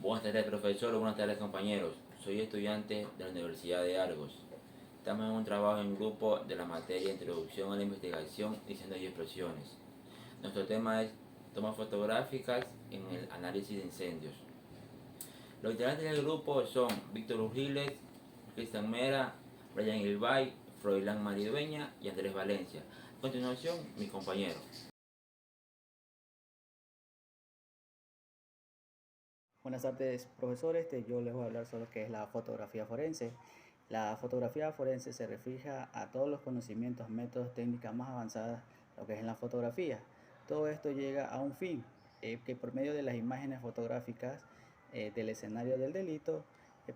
Buenas tardes, profesor. Buenas tardes, compañeros. Soy estudiante de la Universidad de Argos. Estamos en un trabajo en grupo de la materia Introducción a la Investigación, Incendios y Explosiones. Nuestro tema es tomas fotográficas en el análisis de incendios. Los integrantes del grupo son Víctor Urgiles, Cristian Mera, Brian Ilbay, Froilán Maridueña y Andrés Valencia. A continuación, mi compañero. Buenas tardes, profesor. Yo les voy a hablar sobre lo que es la fotografía forense. La fotografía forense se refiere a todos los conocimientos, métodos, técnicas más avanzadas, lo que es en la fotografía. Todo esto llega a un fin, que por medio de las imágenes fotográficas del escenario del delito,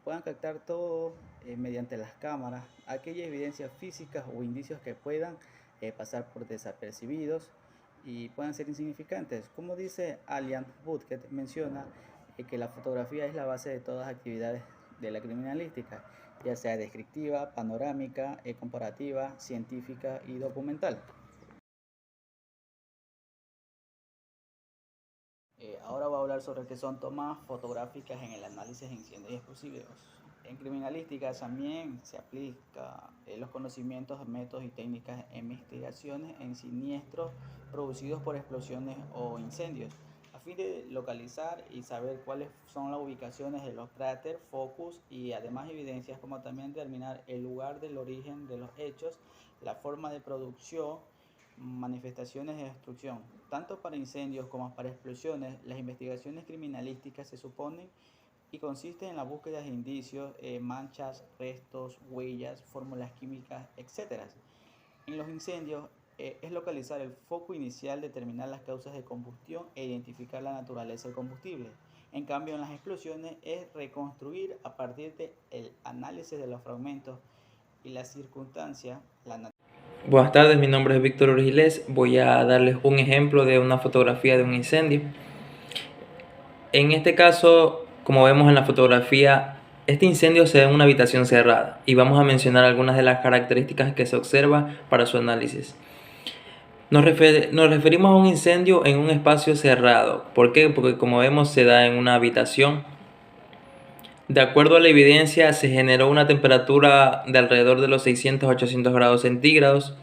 puedan captar todo mediante las cámaras, aquellas evidencias físicas o indicios que puedan pasar por desapercibidos y puedan ser insignificantes. Como dice Alian Butket, menciona que la fotografía es la base de todas las actividades de la criminalística, ya sea descriptiva, panorámica, comparativa, científica y documental. Ahora voy a hablar sobre qué son tomas fotográficas en el análisis de incendios explosivos. En criminalística también se aplica los conocimientos, métodos y técnicas en investigaciones en siniestros producidos por explosiones o incendios, a fin de localizar y saber cuáles son las ubicaciones de los cráteres, focus y además evidencias, como también determinar el lugar del origen de los hechos, la forma de producción, manifestaciones de destrucción. Tanto para incendios como para explosiones, las investigaciones criminalísticas se suponen y consisten en la búsqueda de indicios, manchas, restos, huellas, fórmulas químicas, etc. En los incendios es localizar el foco inicial, determinar las causas de combustión e identificar la naturaleza del combustible. En cambio, en las explosiones es reconstruir a partir del análisis de los fragmentos y las circunstancias la. Buenas tardes, mi nombre es Víctor Urgiles. Voy a darles un ejemplo de una fotografía de un incendio. En este caso, como vemos en la fotografía, este incendio se da en una habitación cerrada y vamos a mencionar algunas de las características que se observa para su análisis. Nos referimos a un incendio en un espacio cerrado. ¿Por qué? Porque como vemos se da en una habitación. De acuerdo a la evidencia, se generó una temperatura de alrededor de los 600 a 800 grados centígrados.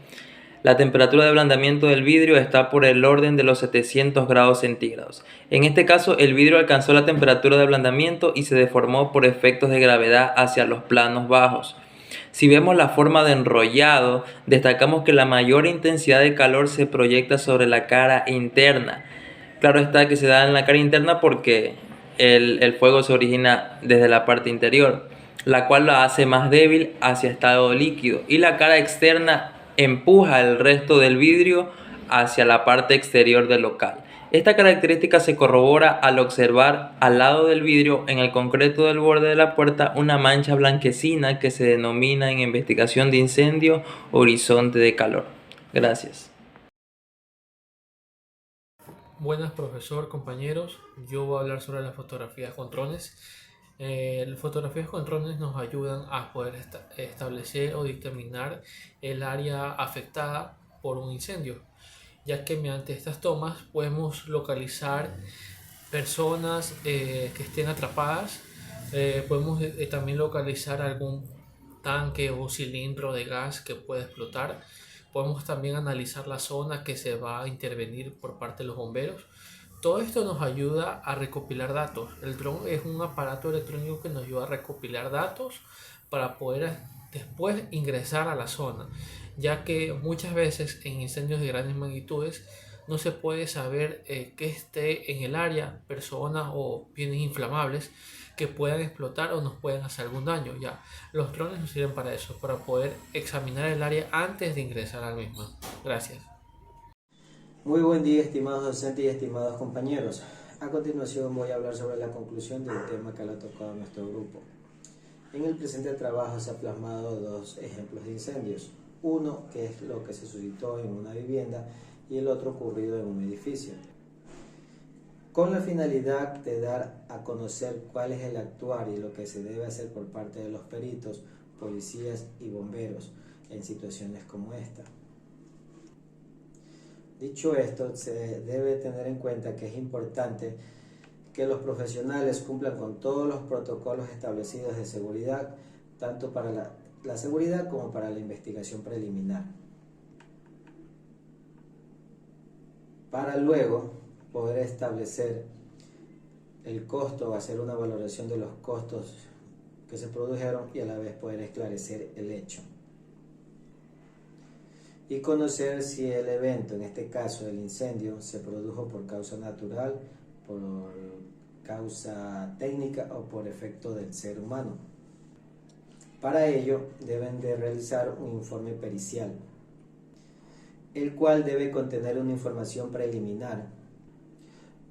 La temperatura de ablandamiento del vidrio está por el orden de los 700 grados centígrados. En este caso, el vidrio alcanzó la temperatura de ablandamiento y se deformó por efectos de gravedad hacia los planos bajos. Si vemos la forma de enrollado, destacamos que la mayor intensidad de calor se proyecta sobre la cara interna. Claro está que se da en la cara interna porque el fuego se origina desde la parte interior, la cual la hace más débil hacia estado líquido, y la cara externa empuja el resto del vidrio hacia la parte exterior del local. Esta característica se corrobora al observar al lado del vidrio, en el concreto del borde de la puerta, una mancha blanquecina que se denomina en investigación de incendio horizonte de calor. Gracias. Buenas, profesor, compañeros. Yo voy a hablar sobre las fotografías con drones. Las fotografías con drones nos ayudan a poder establecer o dictaminar el área afectada por un incendio, ya que mediante estas tomas podemos localizar personas que estén atrapadas. Podemos también localizar algún tanque o cilindro de gas que pueda explotar. Podemos también analizar la zona que se va a intervenir por parte de los bomberos. Todo esto nos ayuda a recopilar datos. El dron es un aparato electrónico que nos ayuda a recopilar datos para poder después ingresar a la zona, ya que muchas veces en incendios de grandes magnitudes no se puede saber que esté en el área, personas o bienes inflamables que puedan explotar o nos puedan hacer algún daño. Ya, los drones nos sirven para eso, para poder examinar el área antes de ingresar al mismo. Gracias. Muy buen día, estimados docentes y estimados compañeros. A continuación voy a hablar sobre la conclusión del tema que le ha tocado a nuestro grupo. En el presente trabajo se han plasmado dos ejemplos de incendios. Uno que es lo que se suscitó en una vivienda y el otro ocurrido en un edificio, con la finalidad de dar a conocer cuál es el actuar y lo que se debe hacer por parte de los peritos, policías y bomberos en situaciones como esta. Dicho esto, se debe tener en cuenta que es importante que los profesionales cumplan con todos los protocolos establecidos de seguridad, tanto para la seguridad como para la investigación preliminar, para luego poder establecer el costo o hacer una valoración de los costos que se produjeron y a la vez poder esclarecer el hecho y conocer si el evento, en este caso el incendio, se produjo por causa natural, por causa técnica o por efecto del ser humano. Para ello deben de realizar un informe pericial, el cual debe contener una información preliminar,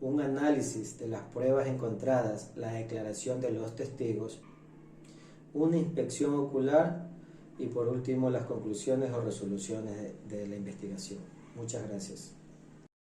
un análisis de las pruebas encontradas, la declaración de los testigos, una inspección ocular y por último las conclusiones o resoluciones de la investigación. Muchas gracias.